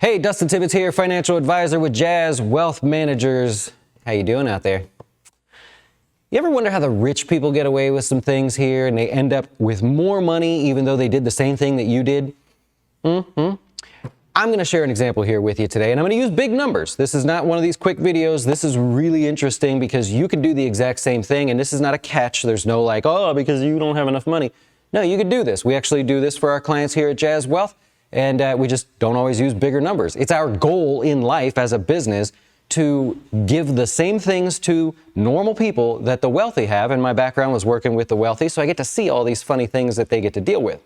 Hey, Dustin Tibbetts here, financial advisor with Jazz Wealth Managers. How you doing out there? You ever wonder how the rich people get away with some things here and they end up with more money even though they did the same thing that you did? I'm going to share an example here with you today, and I'm going to use big numbers. This is not one of these quick videos. This is really interesting because you can do the exact same thing, and this is not a catch. There's no like, oh, because you don't have enough money. No, you could do this. We actually do this for our clients here at Jazz Wealth, and we just don't always use bigger numbers. It's our goal in life as a business to give the same things to normal people that the wealthy have, and my background was working with the wealthy, so I get to see all these funny things that they get to deal with.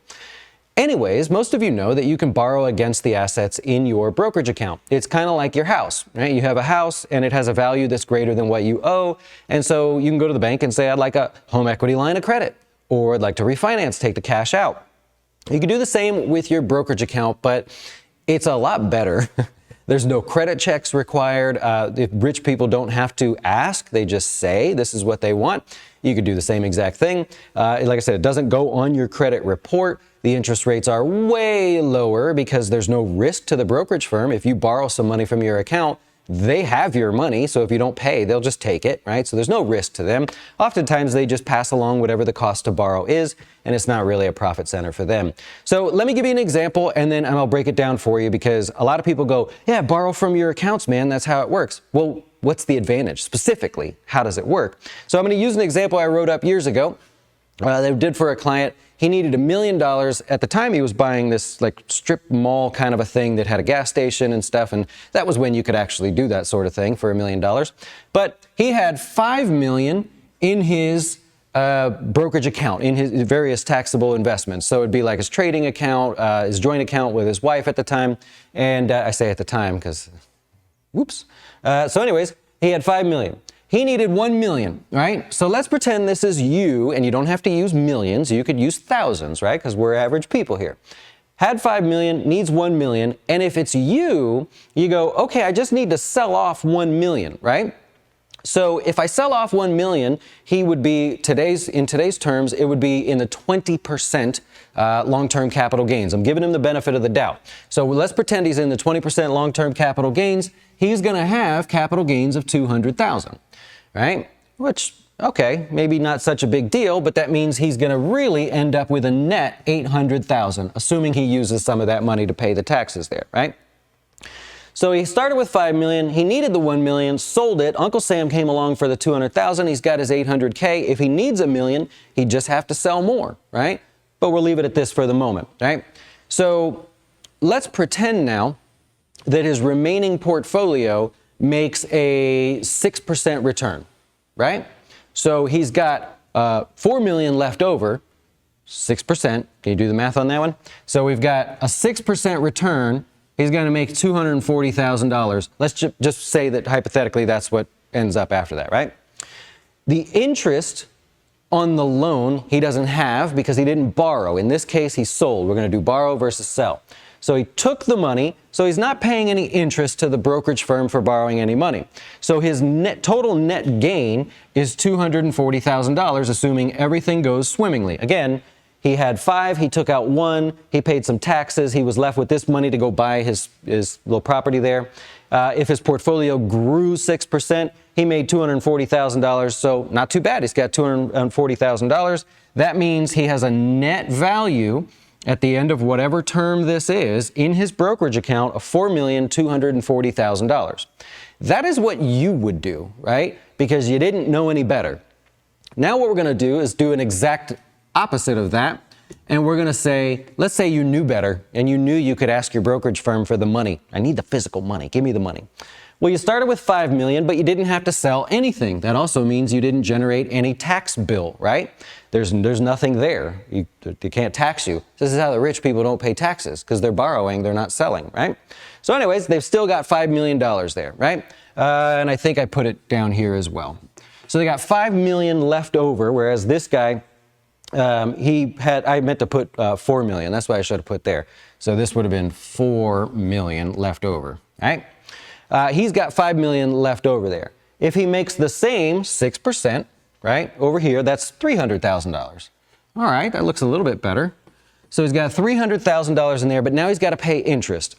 Anyways, most of you know that you can borrow against the assets in your brokerage account. It's kind of like your house, right? You have a house and it has a value that's greater than what you owe. And so you can go to the bank and say, I'd like a home equity line of credit, or I'd like to refinance, take the cash out. You can do the same with your brokerage account, but it's a lot better. There's no credit checks required. If rich people don't have to ask, they just say this is what they want. You could do the same exact thing. Like I said, it doesn't go on your credit report. The interest rates are way lower because there's no risk to the brokerage firm. If you borrow some money from your account, they have your money, so if you don't pay, they'll just take it, right? So there's no risk to them. Oftentimes, they just pass along whatever the cost to borrow is, and it's not really a profit center for them. So let me give you an example, and then I'll break it down for you, because a lot of people go, yeah, borrow from your accounts, man, that's how it works. Well, what's the advantage? Specifically, how does it work? So I'm going to use an example I wrote up years ago. They did for a client. He needed $1 million. At the time, he was buying this like strip mall kind of a thing that had a gas station and stuff, and that was when you could actually do that sort of thing for $1 million. But he had $5 million in his brokerage account, in his various taxable investments. So it'd be like his trading account, his joint account with his wife at the time, and I say at the time because, whoops. So anyways, he had $5 million. He needed $1 million, right? So let's pretend this is you, and you don't have to use millions. You could use thousands, right? Because we're average people here. Had $5 million, needs $1 million, and if it's you, you go, okay, I just need to sell off $1 million, right? So if I sell off $1 million, he would be, in today's terms, it would be in the 20% long-term capital gains. I'm giving him the benefit of the doubt. So let's pretend he's in the 20% long-term capital gains. He's going to have capital gains of $200,000. Right? Which, okay, maybe not such a big deal, but that means he's going to really end up with a net $800,000, assuming he uses some of that money to pay the taxes there, right? So he started with $5 million. He needed the $1 million, sold it. Uncle Sam came along for the $200,000. He's got his $800K. If he needs $1 million, he'd just have to sell more, right? But we'll leave it at this for the moment, right? So let's pretend now that his remaining portfolio makes a 6% return, right? So he's got $4 million left over, 6%. Can you do the math on that one? So we've got a 6% return. He's going to make $240,000. Let's just say that hypothetically that's what ends up after that, right? The interest on the loan he doesn't have because he didn't borrow. In this case, he sold. We're going to do borrow versus sell. So he took the money, so he's not paying any interest to the brokerage firm for borrowing any money. So his total net gain is $240,000, assuming everything goes swimmingly. Again, he had 5, he took out 1, he paid some taxes, he was left with this money to go buy his little property there. If his portfolio grew 6%, he made $240,000, so not too bad. He's got $240,000. That means he has a net value at the end of whatever term this is, in his brokerage account of $4,240,000. That is what you would do, right? Because you didn't know any better. Now what we're going to do is do an exact opposite of that, and we're going to say, let's say you knew better, and you knew you could ask your brokerage firm for the money. I need the physical money. Give me the money. Well, you started with $5 million, but you didn't have to sell anything. That also means you didn't generate any tax bill, right? There's nothing there. You can't tax you. This is how the rich people don't pay taxes, because they're borrowing, they're not selling, right? So anyways, they've still got $5 million there, right? And I think I put it down here as well. So they got $5 million left over, whereas this guy, I meant to put 4 million. That's why I should have put there. So this would have been 4 million left over, right? He's got 5 million left over there. If he makes the same 6%, right, over here, that's $300,000. All right, that looks a little bit better. So he's got $300,000 in there, but now he's got to pay interest.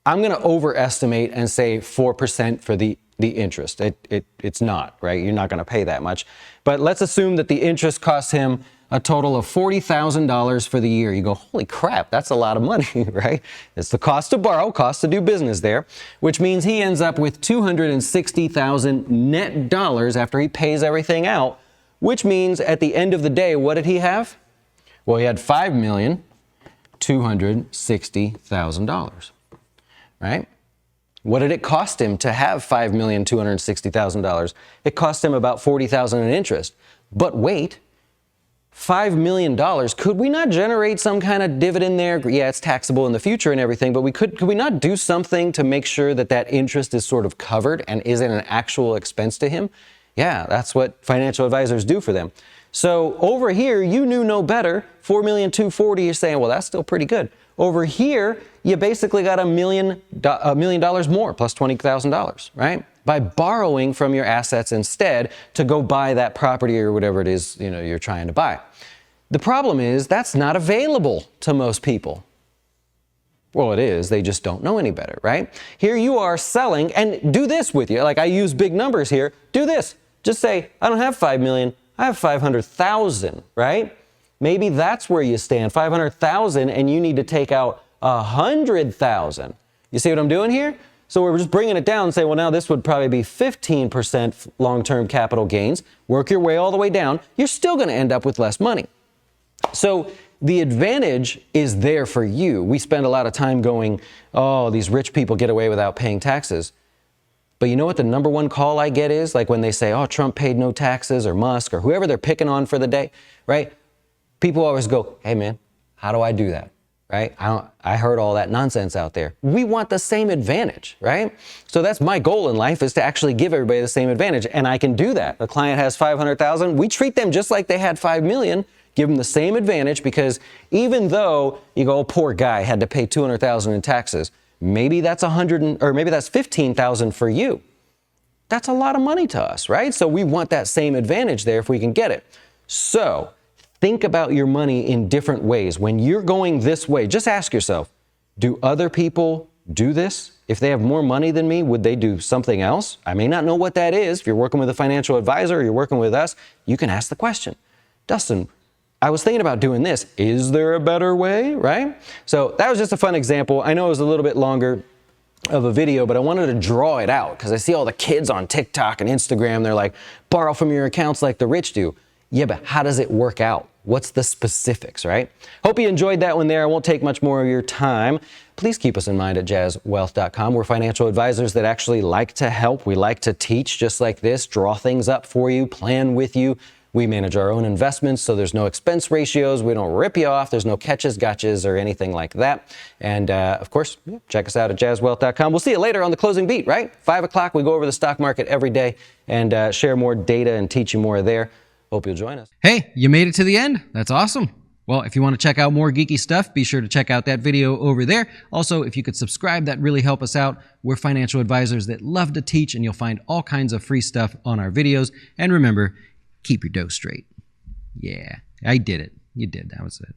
I'm going to overestimate and say 4% for the interest. It's not, right? You're not going to pay that much. But let's assume that the interest costs him a total of $40,000 for the year. You go, holy crap, that's a lot of money, right? It's the cost to borrow, cost to do business there, which means he ends up with $260,000 net dollars after he pays everything out, which means at the end of the day, what did he have? Well, he had $5,260,000, right? What did it cost him to have $5,260,000? It cost him about $40,000 in interest. But wait, $5 million, could we not generate some kind of dividend there? Yeah, it's taxable in the future and everything, but could we not do something to make sure that that interest is sort of covered and isn't an actual expense to him? Yeah, that's what financial advisors do for them. So over here, you knew no better. $4,240,000, you're saying, well, that's still pretty good. Over here, you basically got $1 million more, plus $20,000, right? By borrowing from your assets instead to go buy that property or whatever it is, you're trying to buy. The problem is that's not available to most people. Well, it is. They just don't know any better, right? Here you are selling, and do this with you. Like I use big numbers here. Do this. Just say, I don't have 5 million. I have 500,000, right? Maybe that's where you stand, 500,000, and you need to take out 100,000. You see what I'm doing here? So we're just bringing it down and say, well, now this would probably be 15% long-term capital gains. Work your way all the way down. You're still going to end up with less money. So the advantage is there for you. We spend a lot of time going, oh, these rich people get away without paying taxes. But you know what the number one call I get is? Like when they say, oh, Trump paid no taxes, or Musk, or whoever they're picking on for the day, right? People always go, hey, man, how do I do that? Right? I heard all that nonsense out there. We want the same advantage, right? So that's my goal in life, is to actually give everybody the same advantage. And I can do that. The client has 500,000. We treat them just like they had 5 million, give them the same advantage, because even though you go, oh, poor guy had to pay 200,000 in taxes, maybe that's 15,000 for you. That's a lot of money to us, right? So we want that same advantage there if we can get it. So think about your money in different ways. When you're going this way, just ask yourself, do other people do this? If they have more money than me, would they do something else? I may not know what that is. If you're working with a financial advisor or you're working with us, you can ask the question. Dustin, I was thinking about doing this. Is there a better way, right? So that was just a fun example. I know it was a little bit longer of a video, but I wanted to draw it out because I see all the kids on TikTok and Instagram. They're like, borrow from your accounts like the rich do. Yeah, but how does it work out? What's the specifics, right? Hope you enjoyed that one there. I won't take much more of your time. Please keep us in mind at jazzwealth.com. We're financial advisors that actually like to help. We like to teach just like this, draw things up for you, plan with you. We manage our own investments, so there's no expense ratios. We don't rip you off. There's no catches, gotchas, or anything like that. And of course, check us out at jazzwealth.com. We'll see you later on the closing beat, right? 5 o'clock, we go over the stock market every day and share more data and teach you more there. Hope you'll join us. Hey, you made it to the end. That's awesome. Well, if you want to check out more geeky stuff, be sure to check out that video over there. Also, if you could subscribe, that really help us out. We're financial advisors that love to teach, and you'll find all kinds of free stuff on our videos. And remember, keep your dough straight. Yeah, I did it. You did. That was it.